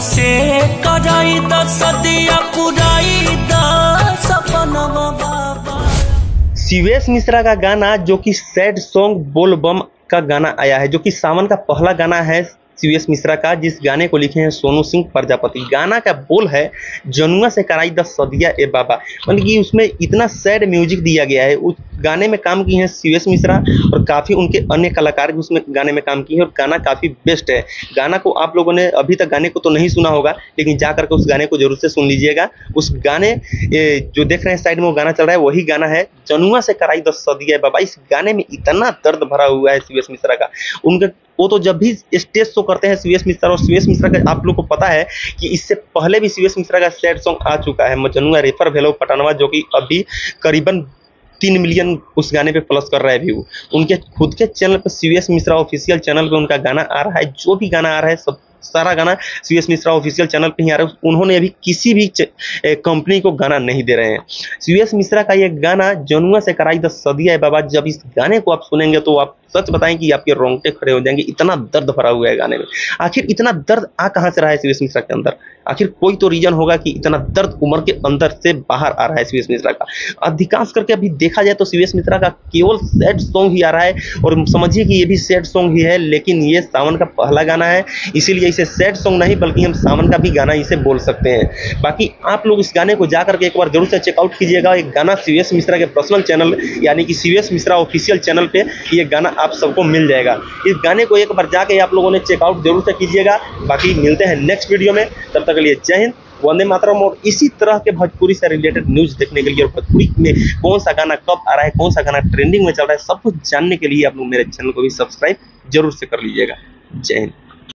से कराई द सदिया पुराई द सपनवा बाबा। शिवेश मिश्रा का गाना जो कि सैड सॉन्ग बोल बम का गाना आया है, जो कि सावन का पहला गाना है शिवेश मिश्रा का, जिस गाने को लिखे हैं सोनू सिंह प्रजापति। गाना का बोल है जनुआ से कराई द सदिया ए बाबा, मतलब कि उसमें इतना सैड म्यूजिक दिया गया है। उस गाने में काम किए हैं शिवेश मिश्रा और काफ़ी उनके अन्य कलाकार भी उसमें गाने में काम किए हैं, और गाना काफ़ी बेस्ट है। गाना को आप लोगों ने अभी तक गाने को तो नहीं सुना होगा, लेकिन जा करके उस गाने को जरूर से सुन लीजिएगा। उस गाने जो देख रहे हैं साइड में वो गाना चल रहा है, वही गाना है जनुआ से कराई द सदिया ए बाबा। इस गाने में इतना दर्द भरा हुआ है शिवेश मिश्रा का। उनके वो तो जब भी स्टेज शो करते हैं शिवेश मिश्रा, और शिवेश मिश्रा का आप लोग को पता है कि इससे पहले भी शिवेश मिश्रा का सैड सॉन्ग आ चुका है मजनुआ रेफर भेलो पटनवा, जो कि अभी करीबन 3 मिलियन उस गाने पे प्लस कर रहा है व्यू। उनके खुद के चैनल पर शिवेश मिश्रा ऑफिशियल चैनल पे उनका गाना आ रहा है। जो भी गाना आ रहा है सब सारा गाना शिवेश मिश्रा ऑफिशियल चैनल पे ही आ रहा है। उन्होंने अभी किसी भी कंपनी को गाना नहीं दे रहे हैं। शिवेश मिश्रा का ये गाना जनुआ से कराई द सदिया बाबा, जब इस गाने को आप सुनेंगे तो आप सच बताएं कि आपके रोंगटे खड़े हो जाएंगे। इतना दर्द भरा हुआ है गाने में। आखिर इतना दर्द आ कहां से रहा है शिवेश मिश्रा के अंदर? आखिर कोई तो रीजन होगा कि इतना दर्द उम्र के अंदर से बाहर आ रहा है शिवेश मिश्रा का। अधिकांश करके अभी देखा जाए तो शिवेश मिश्रा का केवल सैड सॉन्ग ही आ रहा है, और समझिए कि ये भी सैड सॉन्ग ही है, लेकिन ये सावन का पहला गाना है, इसीलिए इसे सैड सॉन्ग नहीं बल्कि हम सावन का भी गाना इसे बोल सकते हैं। बाकी आप लोग इस गाने को जाकर के एक बार जरूर से चेकआउट कीजिएगा। एक गाना शिवेश मिश्रा के पर्सनल चैनल यानी कि शिवेश मिश्रा ऑफिशियल चैनल पे ये गाना आप सबको मिल जाएगा। इस गाने को एक बार जाके आप लोगों ने चेकआउट जरूर से कीजिएगा। बाकी मिलते हैं नेक्स्ट वीडियो में, तब तक के लिए जय हिंद, वंदे मातरम। और इसी तरह के भोजपुरी से रिलेटेड न्यूज देखने के लिए और भोजपुरी में कौन सा गाना कब आ रहा है, कौन सा गाना ट्रेंडिंग में चल रहा है, सब कुछ जानने के लिए आप लोग मेरे चैनल को भी सब्सक्राइब जरूर से कर लीजिएगा। जय हिंद।